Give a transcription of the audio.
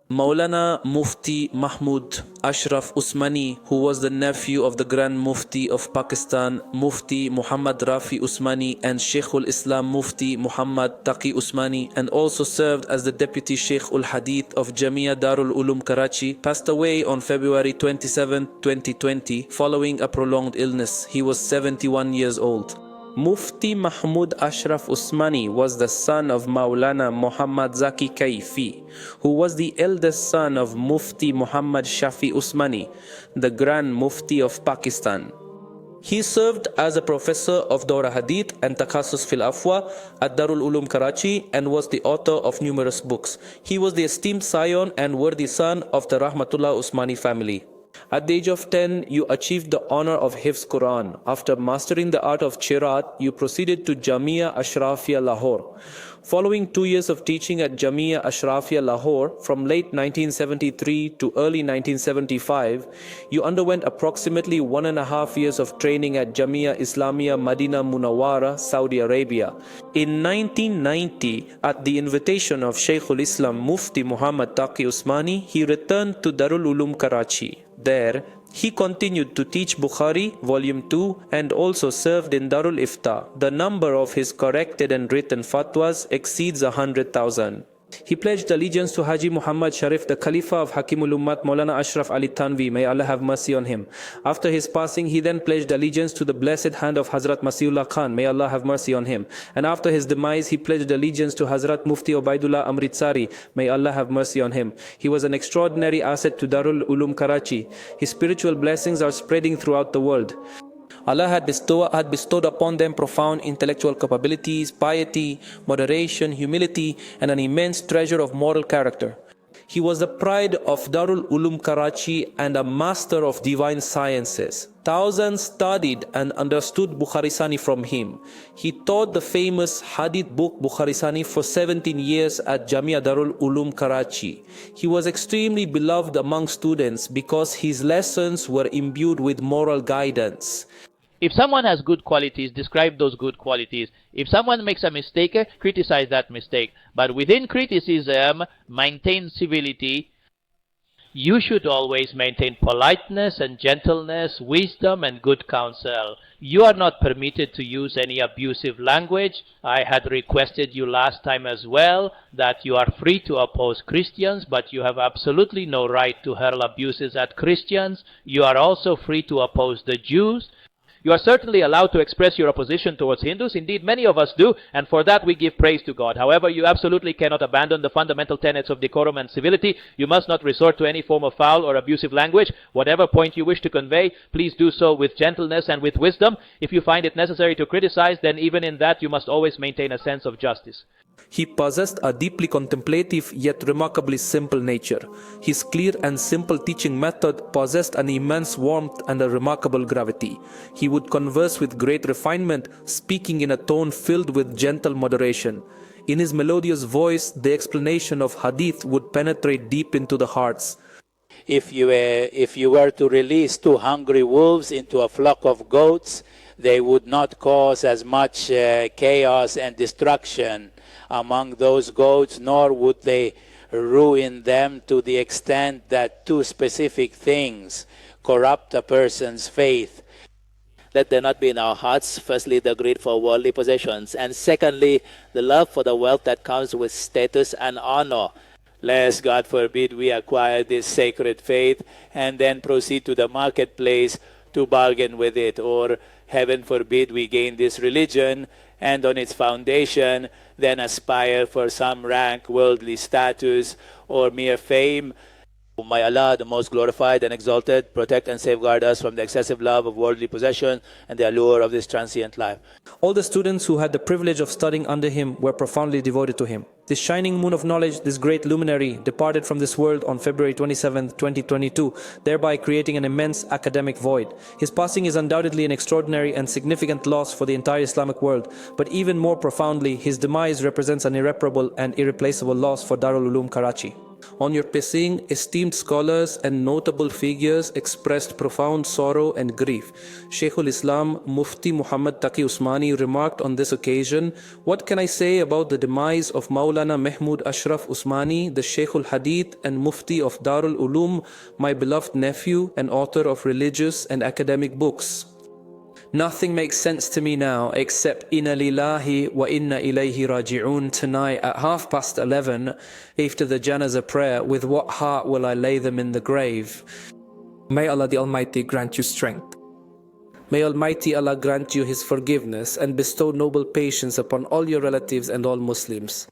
Maulana Mufti Mahmood Ashraf Usmani, who was the nephew of the Grand Mufti of Pakistan, Mufti Muhammad Rafi Usmani, and Sheikh-ul-Islam Mufti Muhammad Taqi Usmani, and also served as the deputy Sheikh-ul-Hadith of Jamia Darul Uloom Karachi, passed away on February 27, 2020, following a prolonged illness. He was 71 years old. Mufti Mahmood Ashraf Usmani was the son of Maulana Muhammad Zaki Kaifi, who was the eldest son of Mufti Muhammad Shafi Usmani, the Grand Mufti of Pakistan. He served as a professor of Darul Hadith and Takhasus fil Afwa at Darul Uloom Karachi and was the author of numerous books. He was the esteemed scion and worthy son of the Rahmatullah Usmani family. At the age of 10, you achieved the honor of Hifz Quran. After mastering the art of Qiraat, you proceeded to Jamia Ashrafia Lahore. Following 2 years of teaching at Jamia Ashrafia Lahore, from late 1973 to early 1975, you underwent approximately 1.5 years of training at Jamia Islamia Madina Munawwara, Saudi Arabia. In 1990, at the invitation of Sheikh-ul-Islam Mufti Muhammad Taqi Usmani, he returned to Darul Uloom Karachi. There, he continued to teach Bukhari, Volume 2, and also served in Darul Ifta. The number of his corrected and written fatwas exceeds 100,000. He pledged allegiance to Haji Muhammad Sharif, the Khalifa of Hakimul Ummat, Maulana Ashraf Ali Thanvi, may Allah have mercy on him. After his passing, he then pledged allegiance to the blessed hand of Hazrat Masihullah Khan, may Allah have mercy on him. And after his demise, he pledged allegiance to Hazrat Mufti Ubaidullah Amritsari, may Allah have mercy on him. He was an extraordinary asset to Darul Uloom Karachi. His spiritual blessings are spreading throughout the world. Allah had bestowed upon them profound intellectual capabilities, piety, moderation, humility, and an immense treasure of moral character. He was the pride of Darul Uloom Karachi and a master of divine sciences. Thousands studied and understood Bukharisani from him. He taught the famous Hadith book Bukharisani for 17 years at Jamia Darul Uloom Karachi. He was extremely beloved among students because his lessons were imbued with moral guidance. If someone has good qualities, describe those good qualities. If someone makes a mistake, criticize that mistake. But within criticism, maintain civility. You should always maintain politeness and gentleness, wisdom and good counsel. You are not permitted to use any abusive language. I had requested you last time as well that you are free to oppose Christians, but you have absolutely no right to hurl abuses at Christians. You are also free to oppose the Jews. You are certainly allowed to express your opposition towards Hindus. Indeed, many of us do, and for that we give praise to God. However, you absolutely cannot abandon the fundamental tenets of decorum and civility. You must not resort to any form of foul or abusive language. Whatever point you wish to convey, please do so with gentleness and with wisdom. If you find it necessary to criticize, then even in that you must always maintain a sense of justice. He possessed a deeply contemplative yet remarkably simple nature. His clear and simple teaching method possessed an immense warmth and a remarkable gravity. He would converse with great refinement, speaking in a tone filled with gentle moderation. In his melodious voice, the explanation of hadith would penetrate deep into the hearts. If you were to release 2 hungry wolves into a flock of goats, they would not cause as much chaos and destruction among those goats, nor would they ruin them to the extent that 2 specific things corrupt a person's faith. Let there not be in our hearts, firstly, the greed for worldly possessions, and secondly, the love for the wealth that comes with status and honor. Lest, God forbid, we acquire this sacred faith and then proceed to the marketplace to bargain with it, or heaven forbid we gain this religion and on its foundation then aspire for some rank, worldly status, or mere fame. May Allah, the most glorified and exalted, protect and safeguard us from the excessive love of worldly possession and the allure of this transient life. All the students who had the privilege of studying under him were profoundly devoted to him. This shining moon of knowledge, this great luminary, departed from this world on February 27, 2022, thereby creating an immense academic void. His passing is undoubtedly an extraordinary and significant loss for the entire Islamic world, but even more profoundly, his demise represents an irreparable and irreplaceable loss for Darul Uloom Karachi. On your passing, esteemed scholars and notable figures expressed profound sorrow and grief. Sheikh-ul-Islam Mufti Muhammad Taqi Usmani remarked on this occasion, "What can I say about the demise of Maulana Mahmood Ashraf Usmani, the Sheikh-ul-Hadith and Mufti of Darul Uloom, my beloved nephew and author of religious and academic books? Nothing makes sense to me now except inna lillahi wa inna ilayhi raji'un. Tonight at 11:30 after the janazah prayer, with what heart will I lay them in the grave? May Allah the Almighty grant you strength. May Almighty Allah grant you His forgiveness and bestow noble patience upon all your relatives and all Muslims.